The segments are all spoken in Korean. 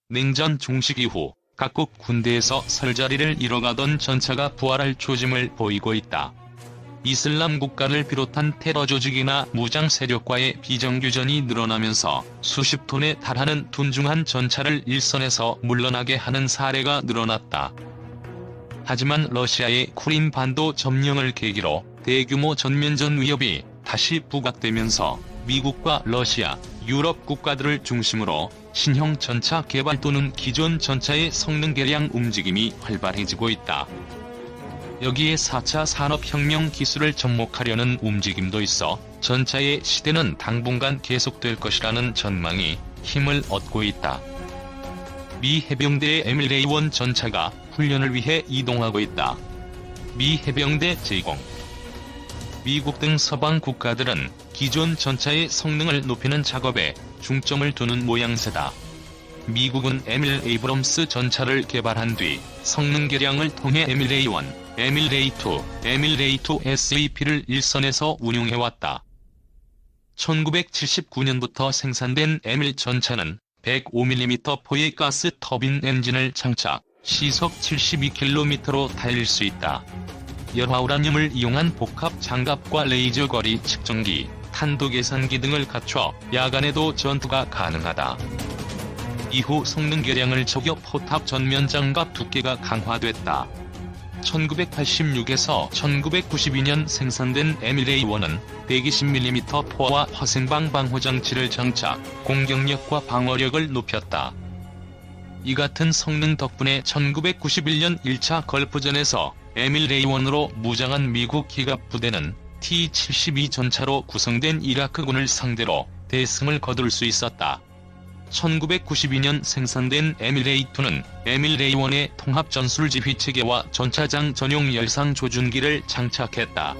냉전 종식 이후 각국 군대에서 설자리를 잃어가던 전차가 부활할 조짐을 보이고 있다. 이슬람 국가를 비롯한 테러 조직이나 무장 세력과의 비정규전이 늘어나면서 수십 톤에 달하는 둔중한 전차를 일선에서 물러나게 하는 사례가 늘어났다. 하지만 러시아의 쿠림 반도 점령을 계기로 대규모 전면전 위협이 다시 부각되면서 미국과 러시아, 유럽 국가들을 중심으로 신형 전차 개발 또는 기존 전차의 성능 개량 움직임이 활발해지고 있다. 여기에 4차 산업혁명 기술을 접목하려는 움직임도 있어 전차의 시대는 당분간 계속될 것이라는 전망이 힘을 얻고 있다. 미 해병대의 MLA-1 전차가 훈련을 위해 이동하고 있다. 미 해병대 제공. 미국 등 서방 국가들은 기존 전차의 성능을 높이는 작업에 중점을 두는 모양새다. 미국은 에밀 에이브럼스 전차를 개발한 뒤 성능 개량을 통해 MLA-1, MLA-2, MLA-2 SAP를 일선에서 운용해왔다. 1979년부터 생산된 에밀 전차는 105mm 포의 가스 터빈 엔진을 장착, 시속 72km로 달릴 수 있다. 열화우라늄을 이용한 복합 장갑과 레이저 거리 측정기, 탄도 계산기 등을 갖춰 야간에도 전투가 가능하다. 이후 성능 개량을 적여 포탑 전면 장갑 두께가 강화됐다. 1986에서 1992년 생산된 MLA-1은 120mm 포와 화생방 방호 장치를 장착, 공격력과 방어력을 높였다. 이 같은 성능 덕분에 1991년 1차 걸프전에서 MLA-1으로 무장한 미국 기갑 부대는 T-72 전차로 구성된 이라크군을 상대로 대승을 거둘 수 있었다. 1992년 생산된 MLA-2는 MLA-1의 통합 전술 지휘 체계와 전차장 전용 열상 조준기를 장착했다.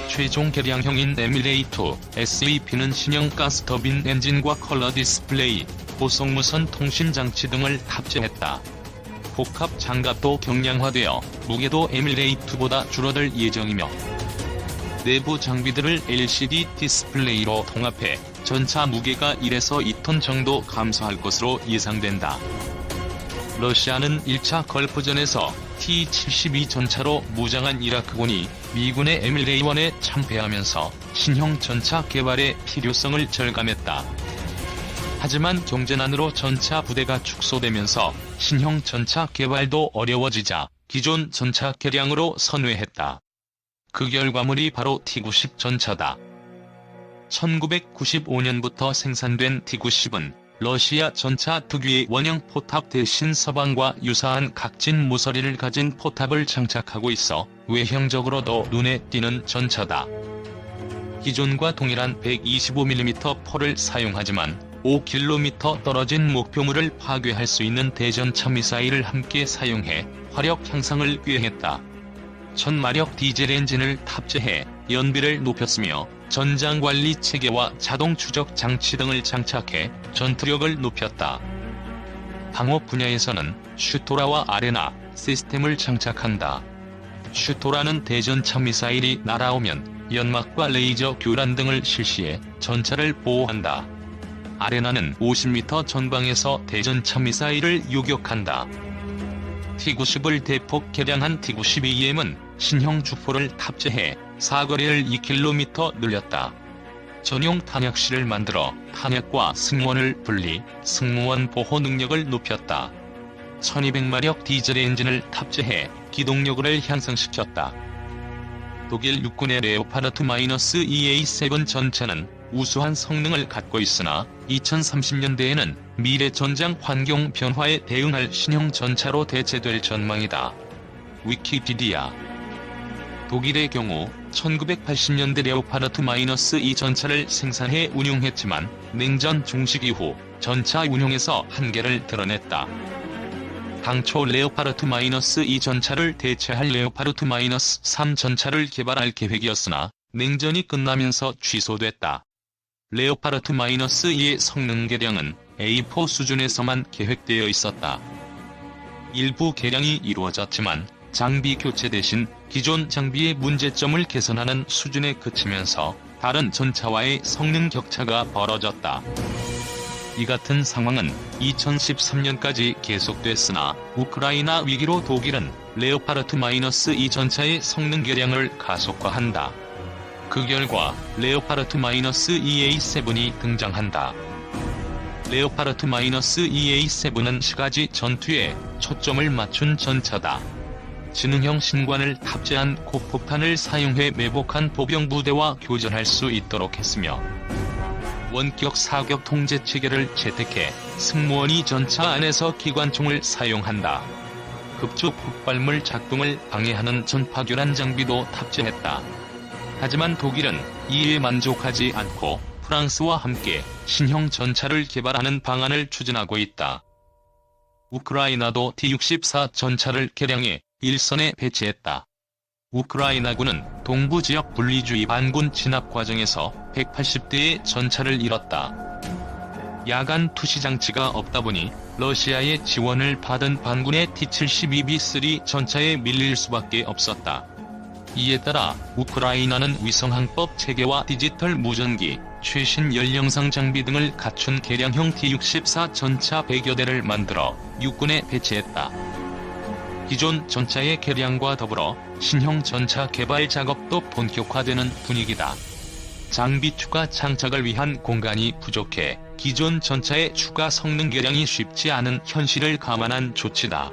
최종 개량형인 MLA-2 SAP는 신형 가스 터빈 엔진과 컬러 디스플레이, 고속 무선 통신 장치 등을 탑재했다. 복합 장갑도 경량화되어 무게도 MLA-2보다 줄어들 예정이며 내부 장비들을 LCD 디스플레이로 통합해 전차 무게가 1에서 2톤 정도 감소할 것으로 예상된다. 러시아는 1차 걸프전에서 T-72 전차로 무장한 이라크군이 미군의 MLA-1에 참패하면서 신형 전차 개발의 필요성을 절감했다. 하지만 경제난으로 전차 부대가 축소되면서 신형 전차 개발도 어려워지자 기존 전차 개량으로 선회했다. 그 결과물이 바로 T-90 전차다. 1995년부터 생산된 T-90은 러시아 전차 특유의 원형 포탑 대신 서방과 유사한 각진 모서리를 가진 포탑을 장착하고 있어 외형적으로도 눈에 띄는 전차다. 기존과 동일한 125mm 포를 사용하지만 5km 떨어진 목표물을 파괴할 수 있는 대전차 미사일을 함께 사용해 화력 향상을 꾀했다. 1000마력 디젤 엔진을 탑재해 연비를 높였으며 전장관리 체계와 자동 추적 장치 등을 장착해 전투력을 높였다. 방어 분야에서는 슈토라와 아레나 시스템을 장착한다. 슈토라는 대전차 미사일이 날아오면 연막과 레이저 교란 등을 실시해 전차를 보호한다. 아레나는 50m 전방에서 대전차 미사일을 요격한다. T-90을 대폭 개량한 T-92M은 신형 주포를 탑재해 사거리를 2km 늘렸다. 전용 탄약실을 만들어 탄약과 승무원을 분리, 승무원 보호 능력을 높였다. 1200마력 디젤 엔진을 탑재해 기동력을 향상시켰다. 독일 육군의 레오파르트-2A7 전차는 우수한 성능을 갖고 있으나 2030년대에는 미래 전장 환경 변화에 대응할 신형 전차로 대체될 전망이다. 위키피디아. 독일의 경우 1980년대 레오파르트-2 전차를 생산해 운용했지만 냉전 종식 이후 전차 운용에서 한계를 드러냈다. 당초 레오파르트-2 전차를 대체할 레오파르트-3 전차를 개발할 계획이었으나 냉전이 끝나면서 취소됐다. 레오파르트-2의 성능 개량은 A4 수준에서만 계획되어 있었다. 일부 개량이 이루어졌지만 장비 교체 대신 기존 장비의 문제점을 개선하는 수준에 그치면서 다른 전차와의 성능 격차가 벌어졌다. 이 같은 상황은 2013년까지 계속됐으나 우크라이나 위기로 독일은 레오파르트-2 전차의 성능 개량을 가속화한다. 그 결과 레오파르트-2A7이 등장한다. 레오파르트-2A7은 시가지 전투에 초점을 맞춘 전차다. 지능형 신관을 탑재한 고폭탄을 사용해 매복한 보병 부대와 교전할 수 있도록 했으며 원격 사격 통제 체계를 채택해 승무원이 전차 안에서 기관총을 사용한다. 급조 폭발물 작동을 방해하는 전파교란 장비도 탑재했다. 하지만 독일은 이에 만족하지 않고 프랑스와 함께 신형 전차를 개발하는 방안을 추진하고 있다. 우크라이나도 T-64 전차를 개량해 일선에 배치했다. 우크라이나군은 동부 지역 분리주의 반군 진압 과정에서 180대의 전차를 잃었다. 야간 투시 장치가 없다 보니 러시아의 지원을 받은 반군의 T-72B3 전차에 밀릴 수밖에 없었다. 이에 따라 우크라이나는 위성항법 체계와 디지털 무전기, 최신 연령상 장비 등을 갖춘 개량형 T-64 전차 100여 대를 만들어 육군에 배치했다. 기존 전차의 개량과 더불어 신형 전차 개발 작업도 본격화되는 분위기다. 장비 추가 장착을 위한 공간이 부족해 기존 전차의 추가 성능 개량이 쉽지 않은 현실을 감안한 조치다.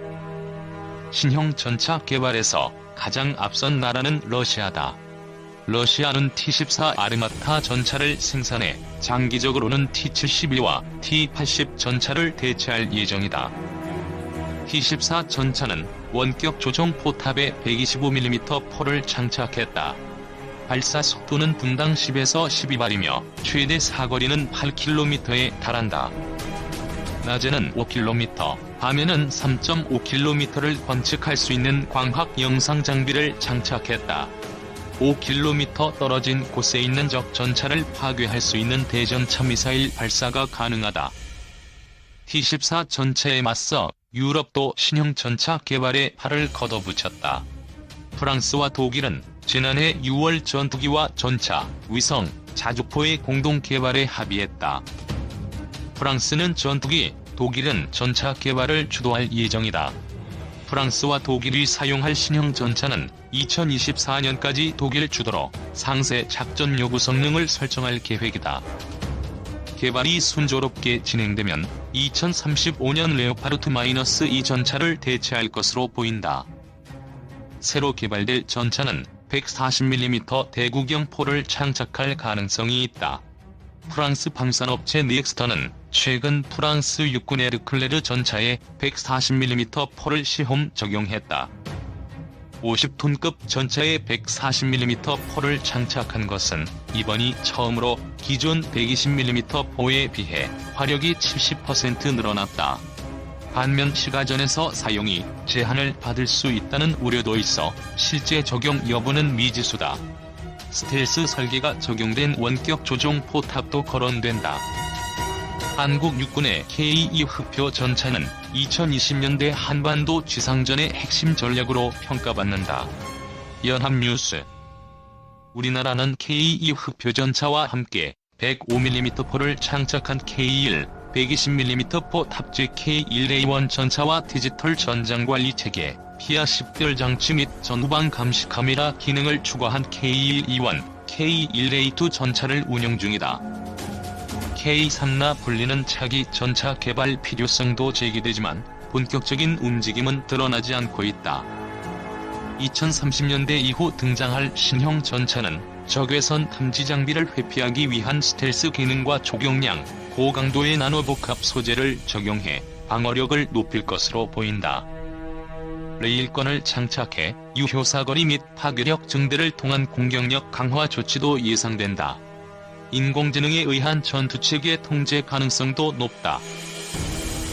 신형 전차 개발에서 가장 앞선 나라는 러시아다. 러시아는 T-14 아르마타 전차를 생산해 장기적으로는 T-72와 T-80 전차를 대체할 예정이다. T-14 전차는 원격 조종 포탑에 125mm 포를 장착했다. 발사 속도는 분당 10에서 12발이며 최대 사거리는 8km에 달한다. 낮에는 5km, 밤에는 3.5km를 관측할 수 있는 광학 영상 장비를 장착했다. 5km 떨어진 곳에 있는 적 전차를 파괴할 수 있는 대전차 미사일 발사가 가능하다. T-14 전차에 맞서 유럽도 신형 전차 개발에 팔을 걷어붙였다. 프랑스와 독일은 지난해 6월 전투기와 전차, 위성, 자주포의 공동 개발에 합의했다. 프랑스는 전투기, 독일은 전차 개발을 주도할 예정이다. 프랑스와 독일이 사용할 신형 전차는 2024년까지 독일 주도로 상세 작전 요구 성능을 설정할 계획이다. 개발이 순조롭게 진행되면 2035년 레오파르트-2 전차를 대체할 것으로 보인다. 새로 개발될 전차는 140mm 대구경 포를 장착할 가능성이 있다. 프랑스 방산업체 닉스턴은 최근 프랑스 육군의 르클레르 전차에 140mm 포를 시험 적용했다. 50톤급 전차에 140mm 포를 장착한 것은 이번이 처음으로 기존 120mm 포에 비해 화력이 70% 늘어났다. 반면 시가전에서 사용이 제한을 받을 수 있다는 우려도 있어 실제 적용 여부는 미지수다. 스텔스 설계가 적용된 원격 조종 포탑도 거론된다. 한국 육군의 K2 흑표 전차는 2020년대 한반도 지상전의 핵심 전략으로 평가받는다. 연합뉴스. 우리나라는 K2 흑표 전차와 함께 105mm 포를 장착한 K1, 120mm 포 탑재 K1A1 전차와 디지털 전장관리 체계, 피아 식별 장치 및 전후방 감시 카메라 기능을 추가한 K1A1, K1A2 전차를 운영 중이다. K3나 불리는 차기 전차 개발 필요성도 제기되지만 본격적인 움직임은 드러나지 않고 있다. 2030년대 이후 등장할 신형 전차는 적외선 탐지 장비를 회피하기 위한 스텔스 기능과 초경량, 고강도의 나노복합 소재를 적용해 방어력을 높일 것으로 보인다. 레일건을 장착해 유효사거리 및 파괴력 증대를 통한 공격력 강화 조치도 예상된다. 인공지능에 의한 전투체계 통제 가능성도 높다.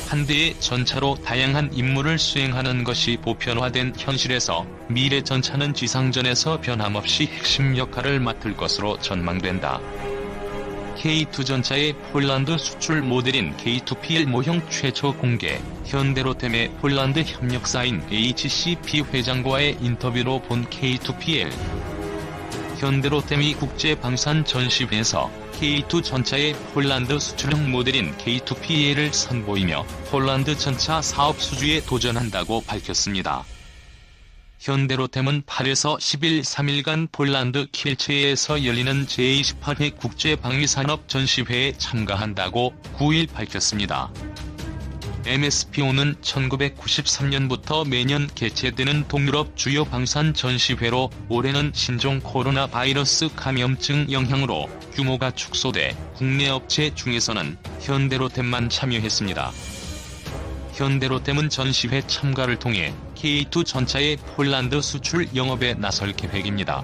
한 대의 전차로 다양한 임무를 수행하는 것이 보편화된 현실에서 미래 전차는 지상전에서 변함없이 핵심 역할을 맡을 것으로 전망된다. K2 전차의 폴란드 수출 모델인 K2PL 모형 최초 공개, 현대로템의 폴란드 협력사인 HCP 회장과의 인터뷰로 본 K2PL. 현대로템이 국제방산 전시회에서 K2 전차의 폴란드 수출형 모델인 K2PA를 선보이며 폴란드 전차 사업 수주에 도전한다고 밝혔습니다. 현대로템은 8에서 10일 3일간 폴란드 킬체에서 열리는 제28회 국제방위산업 전시회에 참가한다고 9일 밝혔습니다. MSPO는 1993년부터 매년 개최되는 동유럽 주요 방산 전시회로 올해는 신종 코로나 바이러스 감염증 영향으로 규모가 축소돼 국내 업체 중에서는 현대로템만 참여했습니다. 현대로템은 전시회 참가를 통해 K2 전차의 폴란드 수출 영업에 나설 계획입니다.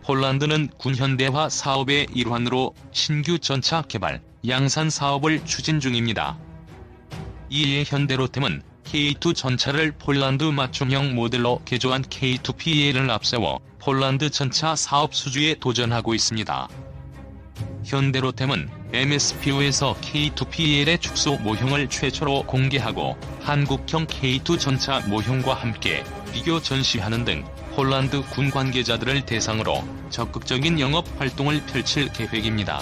폴란드는 군현대화 사업의 일환으로 신규 전차 개발, 양산 사업을 추진 중입니다. 이에 현대로템은 K2 전차를 폴란드 맞춤형 모델로 개조한 K2PA를 앞세워 폴란드 전차 사업 수주에 도전하고 있습니다. 현대로템은 MSPO에서 K2PA의 축소 모형을 최초로 공개하고 한국형 K2 전차 모형과 함께 비교 전시하는 등 폴란드 군 관계자들을 대상으로 적극적인 영업 활동을 펼칠 계획입니다.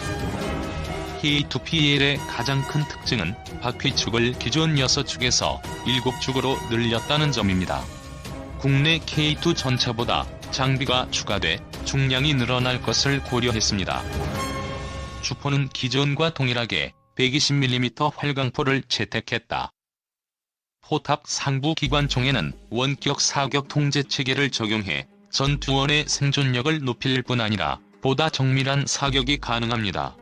K2PA의 가장 큰 특징은 바퀴축을 기존 6축에서 7축으로 늘렸다는 점입니다. 국내 K2 전차보다 장비가 추가돼 중량이 늘어날 것을 고려했습니다. 주포는 기존과 동일하게 120mm 활강포를 채택했다. 포탑 상부 기관총에는 원격 사격 통제 체계를 적용해 전투원의 생존력을 높일 뿐 아니라 보다 정밀한 사격이 가능합니다.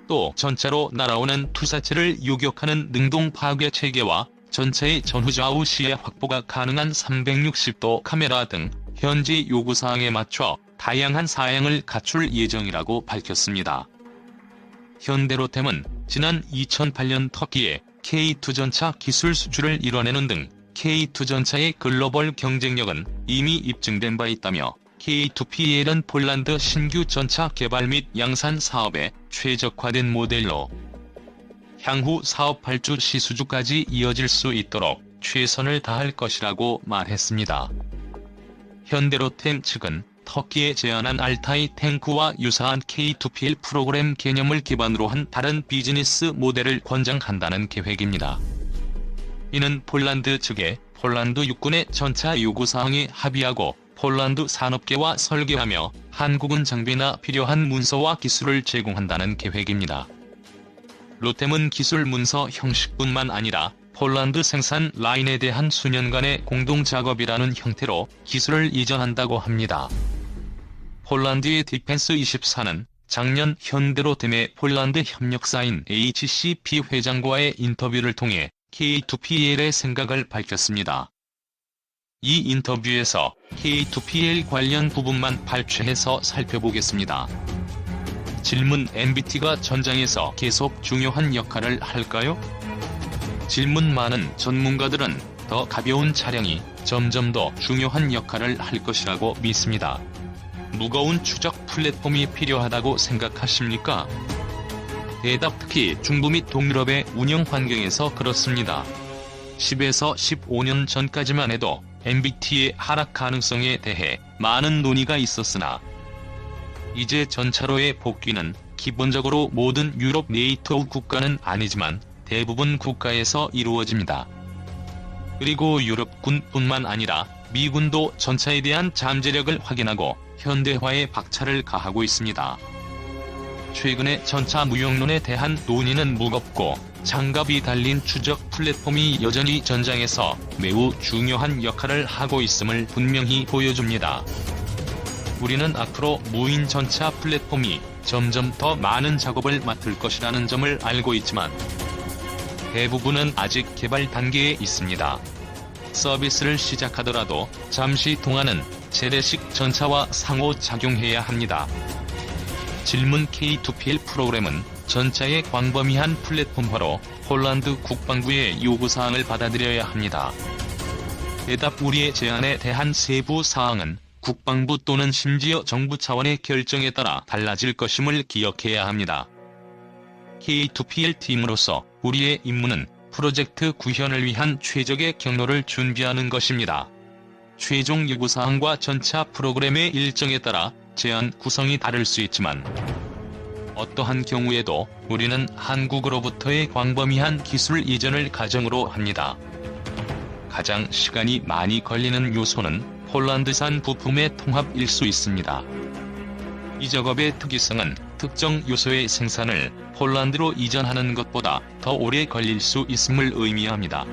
또 전차로 날아오는 투사체를 요격하는 능동 파괴 체계와 전차의 전후좌우 시야 확보가 가능한 360도 카메라 등 현지 요구사항에 맞춰 다양한 사양을 갖출 예정이라고 밝혔습니다. 현대로템은 지난 2008년 터키에 K2 전차 기술 수출을 이뤄내는 등 K2 전차의 글로벌 경쟁력은 이미 입증된 바 있다며 K2PA는 폴란드 신규 전차 개발 및 양산 사업에 최적화된 모델로 향후 사업 발주 시 수주까지 이어질 수 있도록 최선을 다할 것이라고 말했습니다. 현대로템 측은 터키에 제안한 알타이 탱크와 유사한 K2PL 프로그램 개념을 기반으로 한 다른 비즈니스 모델을 권장한다는 계획입니다. 이는 폴란드 측에 폴란드 육군의 전차 요구사항에 합의하고 폴란드 산업계와 설계하며 한국은 장비나 필요한 문서와 기술을 제공한다는 계획입니다. 로템은 기술 문서 형식뿐만 아니라 폴란드 생산 라인에 대한 수년간의 공동 작업이라는 형태로 기술을 이전한다고 합니다. 폴란드의 디펜스24는 작년 현대로템의 폴란드 협력사인 HCP 회장과의 인터뷰를 통해 K2PL의 생각을 밝혔습니다. 이 인터뷰에서 K2PL 관련 부분만 발췌해서 살펴보겠습니다. 질문: MBT가 전장에서 계속 중요한 역할을 할까요? 질문: 많은 전문가들은 더 가벼운 차량이 점점 더 중요한 역할을 할 것이라고 믿습니다. 무거운 추적 플랫폼이 필요하다고 생각하십니까? 대답: 특히 중부 및 동유럽의 운영 환경에서 그렇습니다. 10에서 15년 전까지만 해도 MBT의 하락 가능성에 대해 많은 논의가 있었으나 이제 전차로의 복귀는 기본적으로 모든 유럽 네이토 국가는 아니지만 대부분 국가에서 이루어집니다. 그리고 유럽군뿐만 아니라 미군도 전차에 대한 잠재력을 확인하고 현대화에 박차를 가하고 있습니다. 최근의 전차 무용론에 대한 논의는 무겁고 장갑이 달린 추적 플랫폼이 여전히 전장에서 매우 중요한 역할을 하고 있음을 분명히 보여줍니다. 우리는 앞으로 무인 전차 플랫폼이 점점 더 많은 작업을 맡을 것이라는 점을 알고 있지만 대부분은 아직 개발 단계에 있습니다. 서비스를 시작하더라도 잠시 동안은 재래식 전차와 상호작용해야 합니다. 질문: K2PL 프로그램은 전차의 광범위한 플랫폼화로 폴란드 국방부의 요구사항을 받아들여야 합니다. 대답: 우리의 제안에 대한 세부 사항은 국방부 또는 심지어 정부 차원의 결정에 따라 달라질 것임을 기억해야 합니다. K2PL 팀으로서 우리의 임무는 프로젝트 구현을 위한 최적의 경로를 준비하는 것입니다. 최종 요구사항과 전차 프로그램의 일정에 따라 제한 구성이 다를 수 있지만 어떠한 경우에도 우리는 한국으로부터의 광범위한 기술 이전을 가정으로 합니다. 가장 시간이 많이 걸리는 요소는 폴란드산 부품의 통합일 수 있습니다. 이 작업의 특이성은 특정 요소의 생산을 폴란드로 이전하는 것보다 더 오래 걸릴 수 있음을 의미합니다.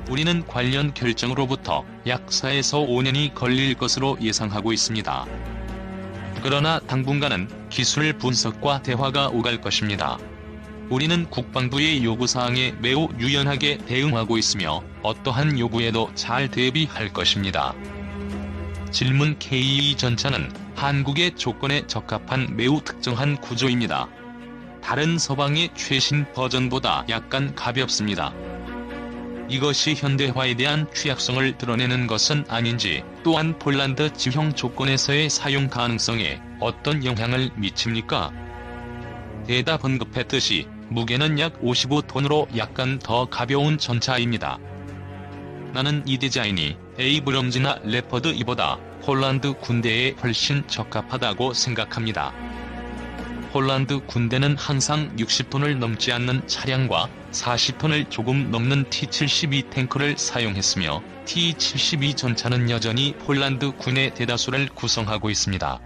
우리는 관련 결정으로부터 약 4에서 5년이 걸릴 것으로 예상하고 있습니다. 그러나 당분간은 기술 분석과 대화가 오갈 것입니다. 우리는 국방부의 요구사항에 매우 유연하게 대응하고 있으며 어떠한 요구에도 잘 대비할 것입니다. 질문 K2 전차는 한국의 조건에 적합한 매우 특정한 구조입니다. 다른 서방의 최신 버전보다 약간 가볍습니다. 이것이 현대화에 대한 취약성을 드러내는 것은 아닌지, 또한 폴란드 지형 조건에서의 사용 가능성에 어떤 영향을 미칩니까? 대답 언급했듯이 무게는 약 55톤으로 약간 더 가벼운 전차입니다. 나는 이 디자인이 에이브럼즈나 레퍼드 이보다 폴란드 군대에 훨씬 적합하다고 생각합니다. 폴란드 군대는 항상 60톤을 넘지 않는 차량과 40톤을 조금 넘는 T-72 탱크를 사용했으며 T-72 전차는 여전히 폴란드 군의 대다수를 구성하고 있습니다.